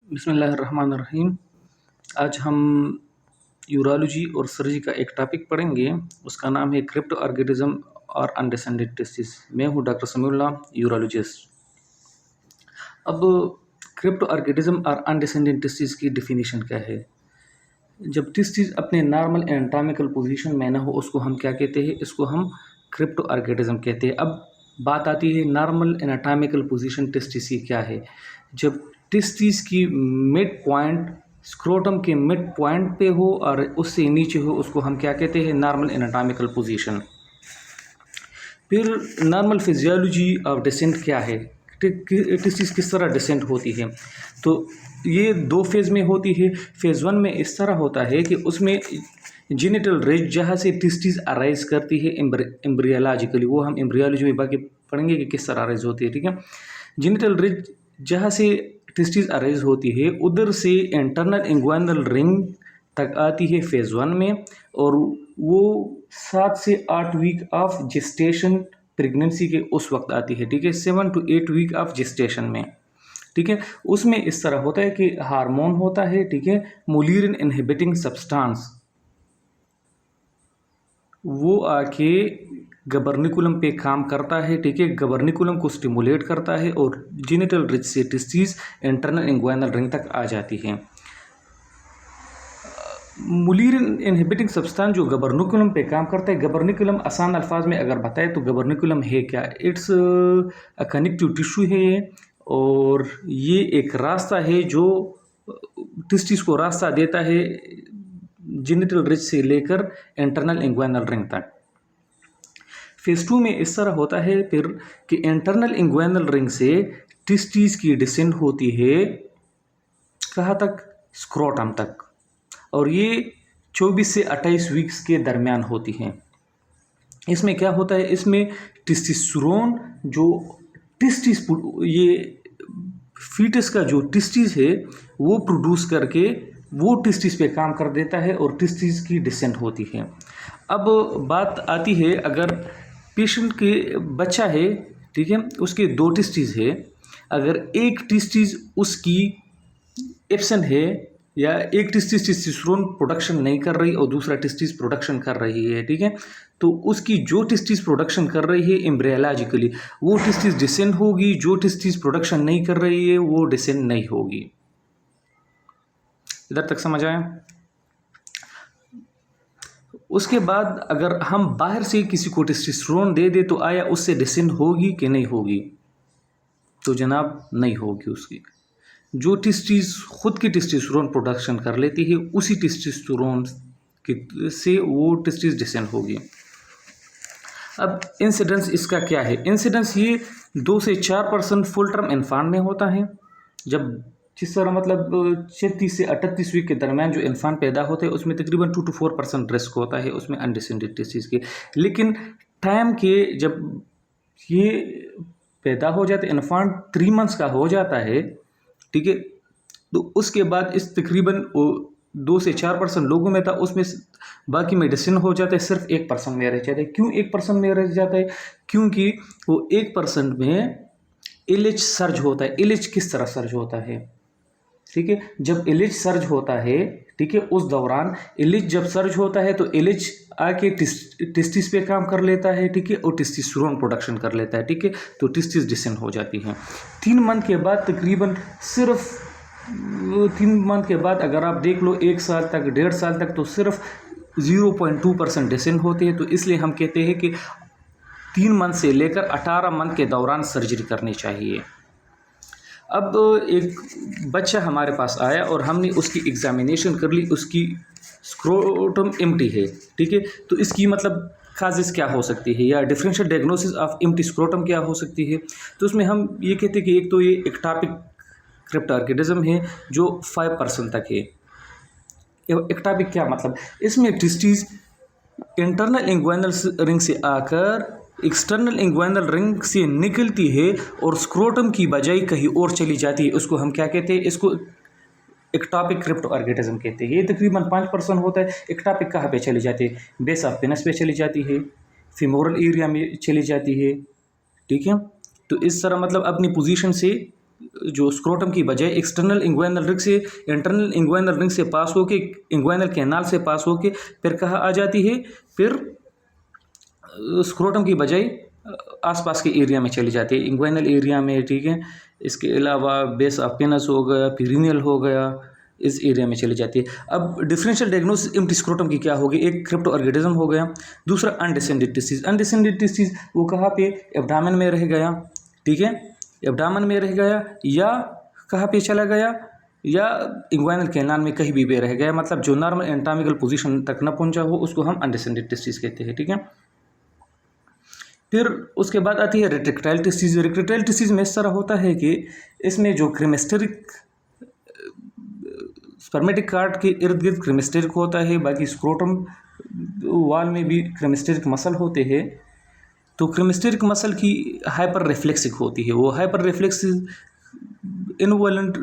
बिस्मिल्लाहिर्रहमानिर्रहीम। आज हम यूरोलॉजी और सर्जरी का एक टॉपिक पढ़ेंगे। उसका नाम है क्रिप्टो ऑर्गेनिज्म और अनडिसेंडेड टेस्टिस। मैं हूँ डॉक्टर समीउल्लाह, यूरोलॉजिस्ट। अब क्रिप्टो ऑर्गेनिज्म और अनडिसेंडेड टेस्टिस की डिफिनीशन क्या है? जब टेस्टिस अपने नॉर्मल एनाटॉमिकल पोजीशन में ना हो, उसको हम क्या कहते हैं? इसको हम क्रिप्टो ऑर्गेनिज्म कहते हैं। अब बात आती है नॉर्मल एनाटॉमिकल पोजीशन टेस्टिस की क्या है। जब टेस्टिस की मिड पॉइंट स्क्रोटम के मिड पॉइंट पे हो और उससे नीचे हो, उसको हम क्या कहते हैं? Normal anatomical position. फिर नॉर्मल फिजियोलॉजी ऑफ डिसेंट क्या है? टेस्टिस किस तरह डिसेंट होती है? तो ये दो फेज़ में होती है। फेज़ वन में इस तरह होता है कि उसमें जेनिटल रिज जहाँ से टेस्टिस अराइज करती है एम्ब्रियोलॉजिकली, वो हम एम्ब्रियोलॉजी में बाकी पढ़ेंगे कि किस तरह अराइज होती है। ठीक है, जेनिटल रिज जहाँ से टेस्टिस अराइज होती है, उधर से इंटरनल इंग्वाइनल रिंग तक आती है फेज़ वन में, और वो 7 से 8 वीक ऑफ जेस्टेशन प्रेगनेंसी के उस वक्त आती है। ठीक है, 7 to 8 वीक ऑफ जेस्टेशन में। ठीक है, उसमें इस तरह होता है कि हार्मोन होता है, ठीक है, मुलीरिन इनहिबिटिंग सब्सटेंस, वो आके गबर्निकुलम पे काम करता है। ठीक है, गबर्निकुलम को स्टिमुलेट करता है और जेनिटल रिज से टेस्टिस इंटरनल इंग्वाइनल रिंग तक आ जाती है। मुलीरिन इनहिबिटिंग सब्सटेंस जो गबर्निकुलम पे काम करता है, गबर्निकुलम आसान अल्फाज में अगर बताए तो गबर्निकुलम है क्या? इट्स अ कनेक्टिव टिश्यू है ये, और ये एक रास्ता है जो टेस्टिस को रास्ता देता है जेनिटल रिज से लेकर इंटरनल इंग्वाइनल रिंग तक। फेज टू में इस तरह होता है फिर कि इंटरनल इंग्वाइनल रिंग से टेस्टिस की डिसेंट होती है कहाँ तक? स्क्रोटम तक, और ये 24 से 28 वीक्स के दरमियान होती हैं। इसमें क्या होता है? इसमें टेस्टोस्टेरोन जो टेस्टिस ये फीटस का जो टेस्टिस है वो प्रोड्यूस करके वो टेस्टिस पे काम कर देता है और टेस्टिस की डिसेंट होती है। अब बात आती है, अगर पेशेंट के बच्चा है, ठीक है, उसके दो टेस्टिस है, अगर एक टेस्टिस उसकी एब्सेंट है या एक टेस्टिस टेस्टोस्टेरोन प्रोडक्शन नहीं कर रही और दूसरा टेस्टिस प्रोडक्शन कर रही है, ठीक है, तो उसकी जो टेस्टिस प्रोडक्शन कर रही है एम्ब्रियोलॉजिकली वो टेस्टिस डिसेंट होगी, जो टेस्टिस प्रोडक्शन नहीं कर रही है वो डिसेंट नहीं होगी। इधर तक समझ आया? उसके बाद अगर हम बाहर से किसी को टेस्टोस्टेरोन दे दे तो आया उससे डिसेंट होगी कि नहीं होगी? तो जनाब नहीं होगी। उसकी जो टेस्टिस खुद की टेस्टोस्टेरोन प्रोडक्शन कर लेती है, उसी टेस्टोस्टेरोन से वो टेस्टिस डिसेंट होगी। अब इंसिडेंस इसका क्या है? इंसिडेंस ये 2 से 4% फुल टर्म इन्फान में होता है। जब जिस तरह मतलब 36 से 38 वीक के दरमियान जो इन्फान पैदा होते हैं उसमें तकरीबन 2 to 4% रिस्क होता है उसमें अनडिसेंडेड टेस्टिस के। लेकिन टाइम के जब ये पैदा हो जाते, इन्फान 3 मंथ्स का हो जाता है, ठीक है, तो उसके बाद इस तकरीबन 2 से 4% लोगों में था, उसमें बाकी मेडिसिन हो जाता है, सिर्फ 1% में रह जाता है। क्यों 1% में रह जाता है? क्योंकि वो 1% में एलएच सर्ज होता है। एलएच किस तरह सर्ज होता है? ठीक है, जब एलएच सर्ज होता है, ठीक है, उस दौरान एलएच जब सर्ज होता है तो एलएच आके टेस्टिस पे काम कर लेता है, ठीक है, और टेस्टोस्टेरोन प्रोडक्शन कर लेता है, ठीक है, तो टेस्टिस डिसेंट हो जाती है। 3 मंथ के बाद तकरीबन सिर्फ 3 मंथ के बाद अगर आप देख लो 1 साल तक 1.5 साल तक तो सिर्फ 0.2% डिसेंट होते हैं। तो इसलिए हम कहते हैं कि 3 मंथ से लेकर 18 मंथ के दौरान सर्जरी करनी चाहिए। अब एक बच्चा हमारे पास आया और हमने उसकी एग्जामिनेशन कर ली, उसकी स्क्रोटम एम्प्टी है, ठीक है, तो इसकी मतलब काजेस क्या हो सकती है या differential diagnosis of empty scrotum क्या हो सकती है? तो उसमें हम ये कहते हैं कि एक तो ये एक्टोपिक क्रिप्टो ऑर्किडिज्म है जो 5% तक है। एक्टोपिक क्या मतलब? इसमें टेस्टिस इंटरनल इंग्वाइनल रिंग से आकर एक्सटर्नल इंग्वाइनल रिंग से निकलती है और स्क्रोटम की बजाय कहीं और चली जाती है। उसको हम क्या कहते हैं? इसको एक्टोपिक क्रिप्टो ऑर्किडिज्म कहते हैं। ये तकरीबन 5% होता है। एक्टोपिक कहाँ पे चली जाती है? बेस ऑफ पेनिस पे चली जाती है, फीमोरल एरिया में चली जाती है, ठीक है, तो इस तरह मतलब अपनी पोजीशन से जो स्क्रोटम की बजाय एक्सटर्नल इंग्वाइनल रिंग से इंटरनल इंग्वाइनल रिंग से पास होके इंग्वाइनल कैनाल से पास होके फिर कहाँ आ जाती है, फिर स्क्रोटम की बजाय आसपास के एरिया में चली जाती है, इंग्वाइनल एरिया में, ठीक है। इसके अलावा बेस ऑफ पेनस हो गया, पीरिनियल हो गया, इस एरिया में चली जाती है। अब डिफरेंशियल डायग्नोसिस एम्प्टी स्क्रोटम की क्या होगी, एक क्रिप्टो ऑर्गेनिज्म हो गया, दूसरा अनडिसेंडेड टिश्यूज। अनडिसेंडेड टिश्यूज वो कहाँ पे, एब्डामन में रह गया, ठीक है, एब्डामन में रह गया या कहाँ पे चला गया, या इंग्वाइनल कैनाल में कहीं भी रह गया, मतलब जो नॉर्मल एनाटॉमिकल पोजीशन तक न पहुंचा हो उसको हम अनडिसेंडेड टिश्यूज कहते हैं, ठीक है। फिर उसके बाद आती है रेट्रिक्टाइल टिश्यूज। रेट्रिक्टाइल टिश्यूज में इस तरह होता है कि इसमें जो क्रीमेस्टेरिक स्पर्मेटिक कार्ड के इर्द गिर्द क्रीमेस्टेरिक होता है, बाकी स्क्रोटम वाल में भी क्रीमेस्टेरिक मसल होते हैं। तो क्रीमेस्टेरिक मसल की हाइपर रिफ्लेक्सिक होती है, वो हाइपर रिफ्लेक्सिक इनवॉलेंट